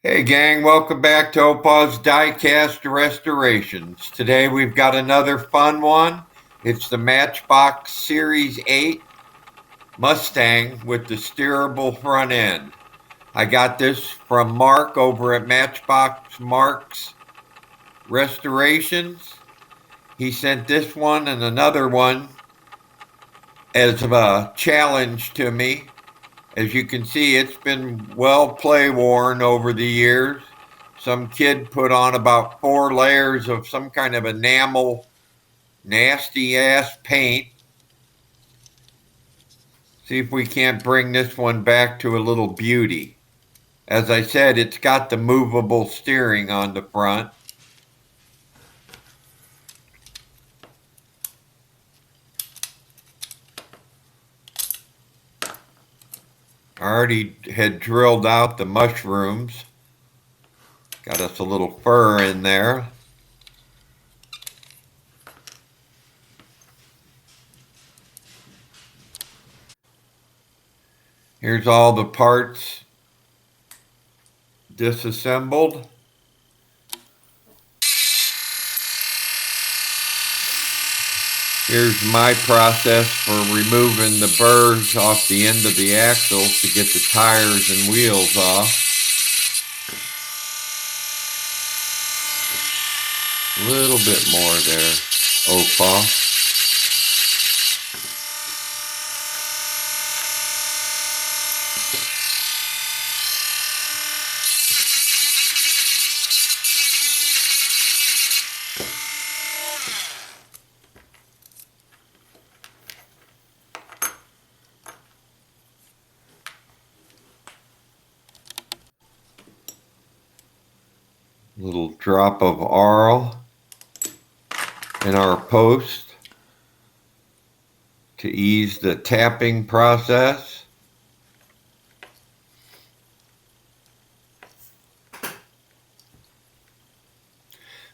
Hey gang, welcome back to Opaw's Diecast Restorations. Today we've got another fun one. It's the Matchbox Series 8 Mustang with the steerable front end. I got this from Mark over at Matchbox Mark's Restorations. He sent this one and another one as a challenge to me. As you can see, it's been well play worn over the years. Some kid put on about 4 layers of some kind of enamel, nasty ass paint. See if we can't bring this one back to a little beauty. As I said, it's got the movable steering on the front. I already had drilled out the mushrooms. Got us a little fur in there. Here's all the parts disassembled. Here's my process for removing the burrs off the end of the axles to get the tires and wheels off. A little bit more there, Opaw. Little drop of Arl in our post to ease the tapping process.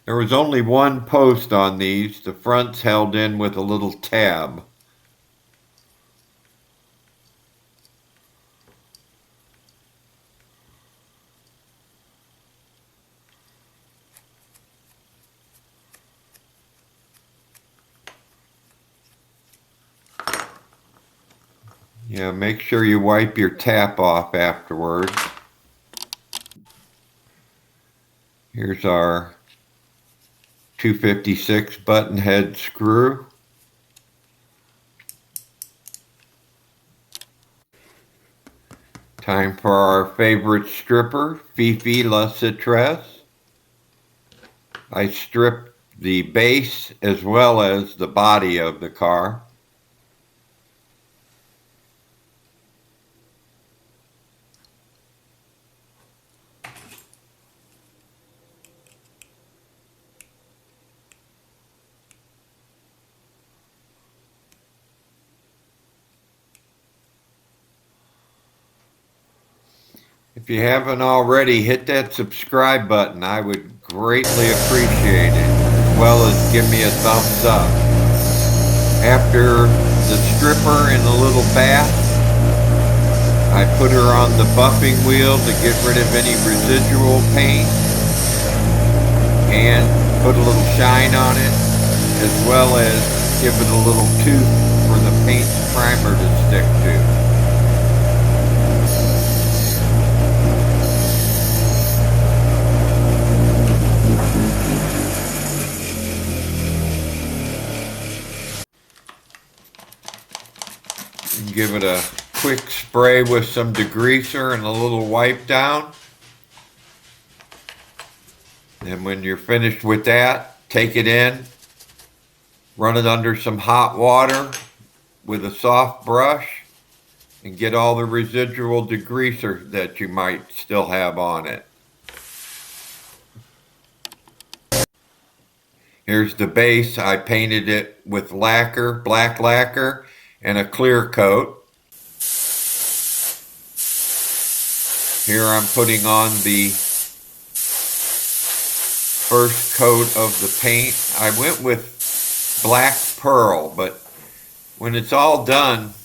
There was only one post on these. The front's held in with a little tab. Yeah, make sure you wipe your tap off afterwards. Here's our 256 button head screw. Time for our favorite stripper, Fifi La Citresse. I stripped the base as well as the body of the car. If you haven't already, hit that subscribe button. I would greatly appreciate it, as well as give me a thumbs up. After the stripper in a little bath, I put her on the buffing wheel to get rid of any residual paint and put a little shine on it, as well as give it a little tooth for the paint primer to stick to. Give it a quick spray with some degreaser and a little wipe down. And when you're finished with that, take it in, run it under some hot water with a soft brush, and get all the residual degreaser that you might still have on it. Here's the base. I painted it with lacquer, black lacquer, and a clear coat. Here I'm putting on the first coat of the paint. I went with black pearl, but when it's all done,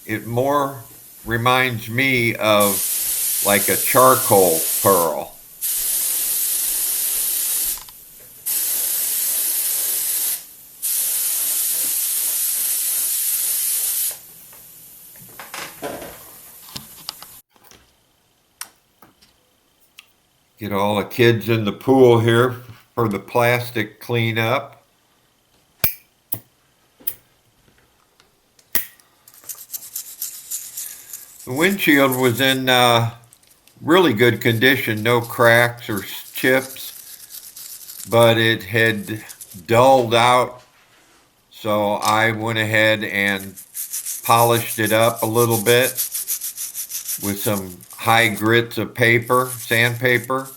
it more reminds me of like a charcoal pearl. Get all the kids in the pool here for the plastic cleanup. The windshield was in really good condition, no cracks or chips, but it had dulled out, so I went ahead and polished it up a little bit with some high grits of paper, sandpaper.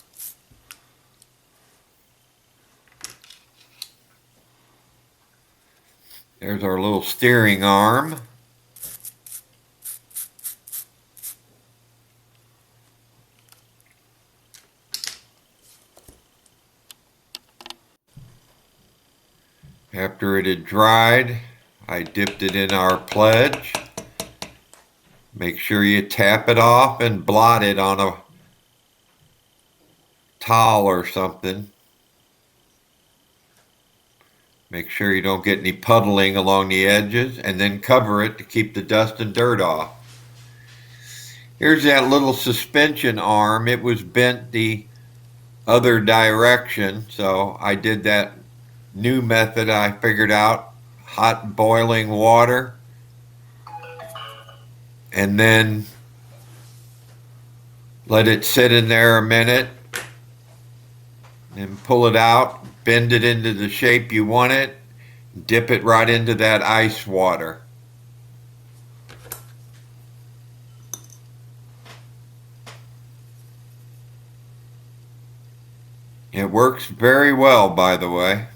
There's our little steering arm. After it had dried, I dipped it in our pledge. Make sure you tap it off and blot it on a towel or something. Make sure you don't get any puddling along the edges, and then cover it to keep the dust and dirt off. Here's that little suspension arm. It was bent the other direction, so I did that new method I figured out. Hot boiling water, and then let it sit in there a minute, and pull it out, bend it into the shape you want it, dip it right into that ice water. It works very well, by the way.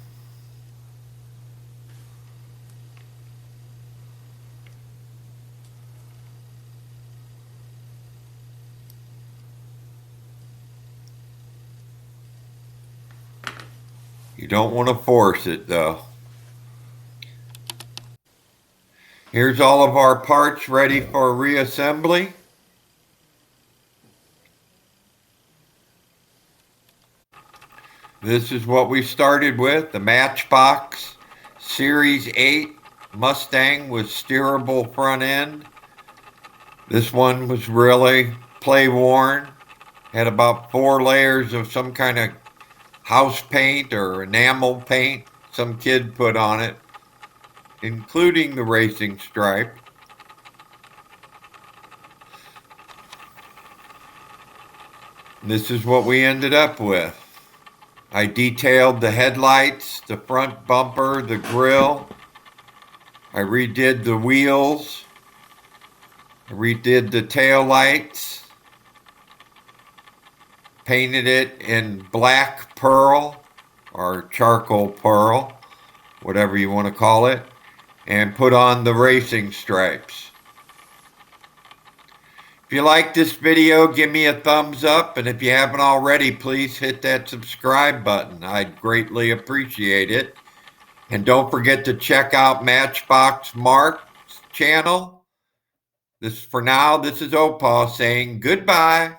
You don't want to force it though. Here's all of our parts ready for reassembly. This is what we started with, the Matchbox Series 8 Mustang with steerable front end. This one was really play worn, had about 4 layers of some kind of house paint or enamel paint some kid put on it, including the racing stripe. This is what we ended up with. I detailed the headlights, the front bumper, the grille. I redid the wheels. I redid the tail lights. Painted it in black pearl or charcoal pearl, whatever you want to call it, and put on the racing stripes. If you like this video, give me a thumbs up, and if you haven't already, please hit that subscribe button. I'd greatly appreciate it. And don't forget to check out Matchbox Mark's channel. For now, this is Opal saying goodbye.